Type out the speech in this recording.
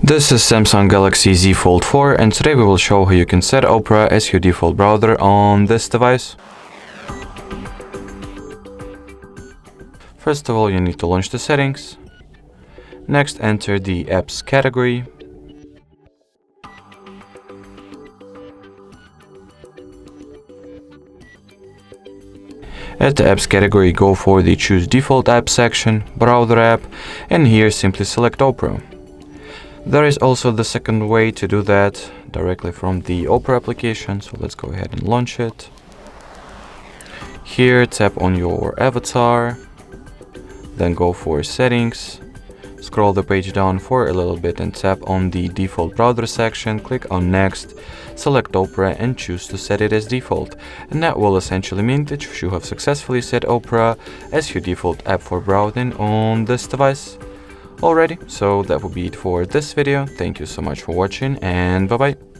This is Samsung Galaxy Z Fold 4, and today we will show how you can set Opera as your default browser on this device. First of all, you need to launch the settings. Next, enter the apps category. At the apps category, go for the choose default app section, browser app, and here simply select Opera. There is also the second way to do that directly from the Opera application, so let's go ahead and launch it. Here, tap on your avatar, then go for settings, scroll the page down for a little bit and tap on the default browser section, click on next, select Opera and choose to set it as default. And that will essentially mean that you have successfully set Opera as your default app for browsing on this device. Alrighty, so that will be it for this video. Thank you so much for watching, and bye bye.